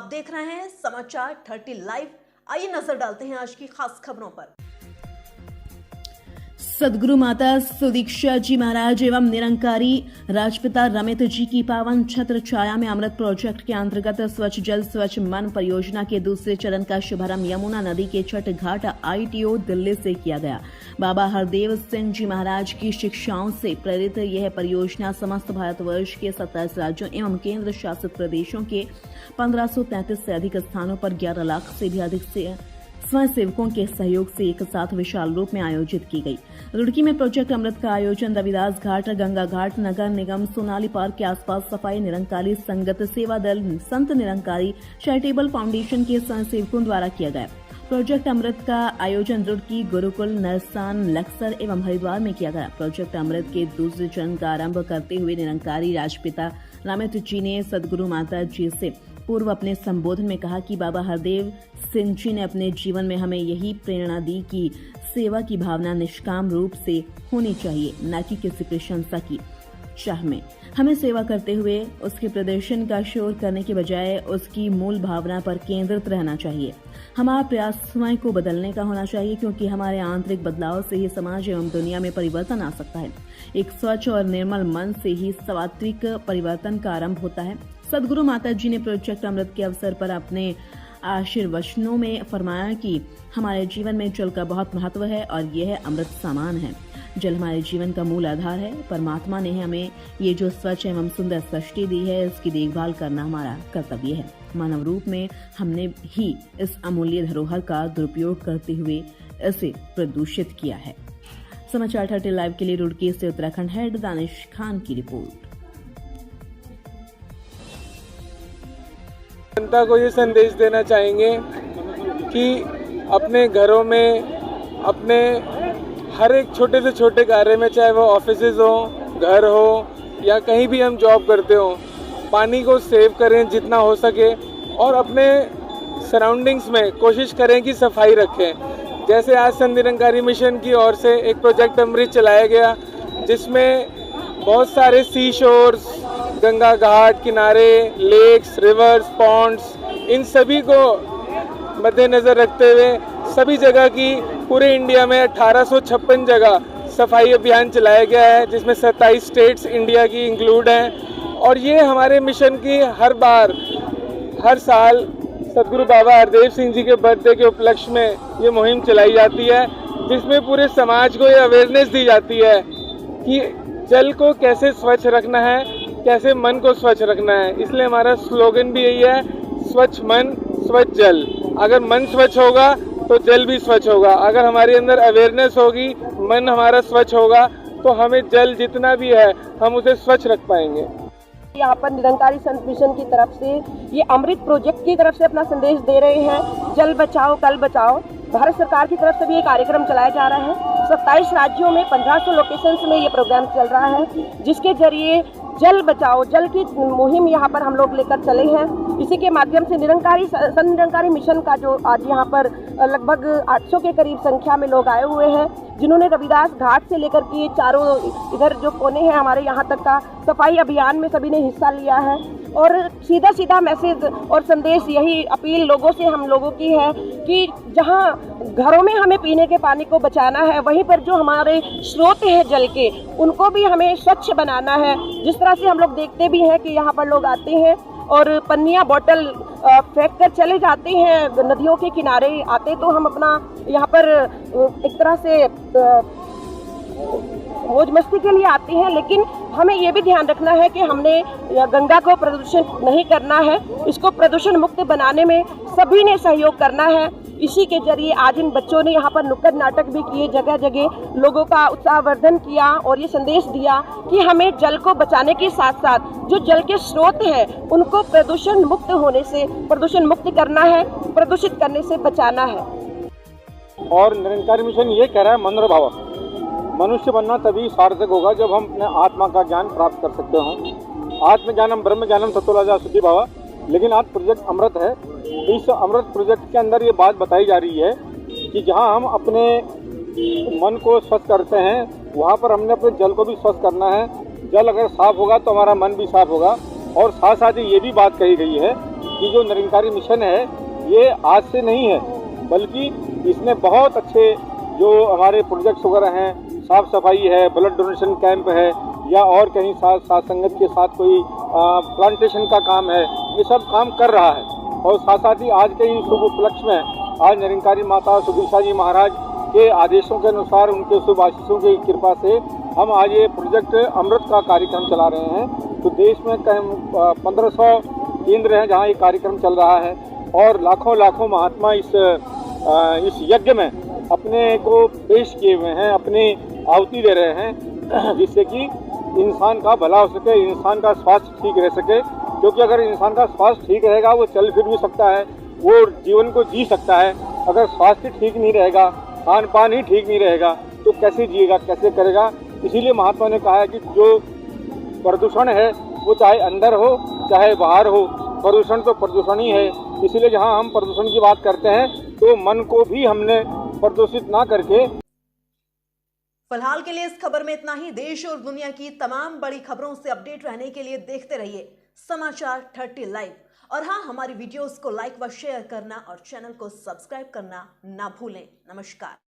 आप देख रहे हैं समाचार 30 लाइव। आइए नजर डालते हैं आज की खास खबरों पर। सदगुरु माता सुदीक्षा जी महाराज एवं निरंकारी राजपिता रमित जी की पावन छत्र छाया में अमृत प्रोजेक्ट के अंतर्गत स्वच्छ जल स्वच्छ मन परियोजना के दूसरे चरण का शुभारंभ यमुना नदी के छठ घाट ITO दिल्ली से किया गया। बाबा हरदेव सिंह जी महाराज की शिक्षाओं से प्रेरित यह परियोजना समस्त भारतवर्ष के 27 राज्यों एवं केंद्र शासित प्रदेशों के 1533 से अधिक स्थानों पर 11 लाख से भी अधिक से स्वयं सेवकों के सहयोग से एक साथ विशाल रूप में आयोजित की गई। रुड़की में प्रोजेक्ट अमृत का आयोजन रविदास घाट, गंगा घाट, नगर निगम, सोनाली पार्क के आसपास सफाई निरंकारी संगत सेवा दल, संत निरंकारी चैरिटेबल फाउंडेशन के स्वयं सेवकों द्वारा किया गया। प्रोजेक्ट अमृत का आयोजन रुड़की, गुरुकुल, नरसान, लक्सर एवं हरिद्वार में किया गया। प्रोजेक्ट अमृत के दूसरे चरण का आरंभ करते हुए निरंकारी राजपिता रमित जी ने सदगुरु माता जी से पूर्व अपने संबोधन में कहा कि बाबा हरदेव सिंह जी ने अपने जीवन में हमें यही प्रेरणा दी कि सेवा की भावना निष्काम रूप से होनी चाहिए, न कि किसी प्रशंसा की चाह में। हमें सेवा करते हुए उसके प्रदर्शन का शोर करने के बजाय उसकी मूल भावना पर केंद्रित रहना चाहिए। हमारा प्रयास स्वयं को बदलने का होना चाहिए, क्योंकि हमारे आंतरिक बदलाव से ही समाज एवं दुनिया में परिवर्तन आ सकता है। एक स्वच्छ और निर्मल मन से ही सात्विक परिवर्तन का आरंभ होता है। सदगुरु माता जी ने प्रोजेक्ट अमृत के अवसर पर अपने आशीर्वचनों में फरमाया कि हमारे जीवन में जल का बहुत महत्व है और यह अमृत समान है। जल हमारे जीवन का मूल आधार है। परमात्मा ने हमें ये जो स्वच्छ एवं सुंदर सृष्टि दी है, इसकी देखभाल करना हमारा कर्तव्य है। मानव रूप में हमने ही इस अमूल्य धरोहर का दुरुपयोग करते हुए इसे प्रदूषित किया है। समाचार 30 लाइव के लिए रुड़की से उत्तराखंड हेड दानिश खान की रिपोर्ट। जनता को ये संदेश देना चाहेंगे कि अपने घरों में, अपने हर एक छोटे से छोटे कार्य में, चाहे वो ऑफिसेज हो, घर हो या कहीं भी हम जॉब करते हो, पानी को सेव करें जितना हो सके और अपने सराउंडिंग्स में कोशिश करें कि सफाई रखें। जैसे आज संत निरंकारी मिशन की ओर से एक प्रोजेक्ट अमृत चलाया गया, जिसमें बहुत सारे सी शोर्स, गंगा घाट किनारे, लेक्स, रिवर्स, पॉन्ड्स, इन सभी को मद्देनजर रखते हुए सभी जगह की पूरे इंडिया में 1856 जगह सफाई अभियान चलाया गया है, जिसमें 27 स्टेट्स इंडिया की इंक्लूड हैं। और ये हमारे मिशन की हर साल सदगुरु बाबा हरदेव सिंह जी के बर्थडे के उपलक्ष्य में ये मुहिम चलाई जाती है, जिसमें पूरे समाज को ये अवेयरनेस दी जाती है कि जल को कैसे स्वच्छ रखना है, कैसे मन को स्वच्छ रखना है। इसलिए हमारा स्लोगन भी यही है, स्वच्छ मन स्वच्छ जल। अगर मन स्वच्छ होगा तो जल भी स्वच्छ होगा। अगर हमारे अंदर अवेयरनेस होगी, मन हमारा स्वच्छ होगा, तो हमें जल जितना भी है हम उसे स्वच्छ रख पाएंगे। यहाँ पर निरंकारी संत मिशन की तरफ से ये अमृत प्रोजेक्ट की तरफ से अपना संदेश दे रहे हैं, जल बचाओ कल बचाओ। भारत सरकार की तरफ से भी ये कार्यक्रम चलाया जा रहा है। 27 राज्यों में 1500 लोकेशंस में ये प्रोग्राम चल रहा है, जिसके जरिए जल बचाओ, जल की मुहिम यहाँ पर हम लोग लेकर चले हैं। इसी के माध्यम से संत निरंकारी मिशन का जो आज यहाँ पर लगभग 800 के करीब संख्या में लोग आए हुए हैं, जिन्होंने रविदास घाट से लेकर के चारों इधर जो कोने हैं हमारे यहाँ तक का सफाई अभियान में सभी ने हिस्सा लिया है। और सीधा मैसेज और संदेश यही अपील लोगों से हम लोगों की है कि जहाँ घरों में हमें पीने के पानी को बचाना है, वहीं पर जो हमारे स्रोत हैं जल के, उनको भी हमें स्वच्छ बनाना है। जिस तरह से हम लोग देखते भी हैं कि यहाँ पर लोग आते हैं और पन्नियाँ बोतल फेंक कर चले जाते हैं नदियों के किनारे। आते तो हम अपना यहाँ पर एक तरह से मौज मस्ती के लिए आते हैं, लेकिन हमें ये भी ध्यान रखना है कि हमने गंगा को प्रदूषित नहीं करना है। इसको प्रदूषण मुक्त बनाने में सभी ने सहयोग करना है। इसी के जरिए आज इन बच्चों ने यहाँ पर नुक्कड़ नाटक भी किए, जगह जगह लोगों का उत्साहवर्धन किया और ये संदेश दिया कि हमें जल को बचाने के साथ साथ जो जल के स्रोत हैं उनको प्रदूषण मुक्त होने से प्रदूषण मुक्त करना है, प्रदूषित करने से बचाना है। और निरंकारी मिशन ये कह रहा है, मन भाव, मनुष्य बनना तभी सार्थक होगा जब हम अपने आत्मा का ज्ञान प्राप्त कर सकते हो। आत्म ज्ञानम ब्रह्म ज्ञानम तत्वलाजा शुद्धि भावा। लेकिन आज प्रोजेक्ट अमृत है। इस अमृत प्रोजेक्ट के अंदर ये बात बताई जा रही है कि जहां हम अपने मन को स्वस्थ करते हैं, वहां पर हमने अपने जल को भी स्वस्थ करना है। जल अगर साफ होगा तो हमारा मन भी साफ होगा। और साथ साथ ही ये भी बात कही गई है ये जो निरंकारी मिशन है ये आज से नहीं है, बल्कि इसमें बहुत अच्छे जो हमारे प्रोजेक्ट्स वगैरह हैं, साफ सफाई है, ब्लड डोनेशन कैंप है, या और कहीं साथ संगत के साथ कोई प्लांटेशन का काम है, ये सब काम कर रहा है। और साथ साथ ही आज के ही शुभ उपलक्ष्य में आज निरंकारी माता सुदीक्षा जी महाराज के आदेशों के अनुसार, उनके शुभ आशीषों की कृपा से हम आज ये प्रोजेक्ट अमृत का कार्यक्रम चला रहे हैं। तो देश में कहीं 1500 केंद्र हैं जहाँ ये कार्यक्रम चल रहा है और लाखों महात्मा इस यज्ञ में अपने को पेश किए हुए हैं, अपनी आहुति दे रहे हैं, जिससे कि इंसान का भला हो सके, इंसान का स्वास्थ्य ठीक रह सके। क्योंकि अगर इंसान का स्वास्थ्य ठीक रहेगा वो चल फिर भी सकता है, वो जीवन को जी सकता है। अगर स्वास्थ्य ठीक नहीं रहेगा, खान पान ही ठीक नहीं रहेगा, तो कैसे जिएगा, कैसे करेगा। इसीलिए महात्मा ने कहा है कि जो प्रदूषण है वो चाहे अंदर हो चाहे बाहर हो, प्रदूषण तो प्रदूषण ही है। इसीलिए जहाँ हम प्रदूषण की बात करते हैं तो मन को भी हमने प्रदूषित ना करके। फिलहाल के लिए इस खबर में इतना ही। देश और दुनिया की तमाम बड़ी खबरों से अपडेट रहने के लिए देखते रहिए समाचार 30 लाइव। और हाँ, हमारी वीडियोस को लाइक व शेयर करना और चैनल को सब्सक्राइब करना ना भूलें। नमस्कार।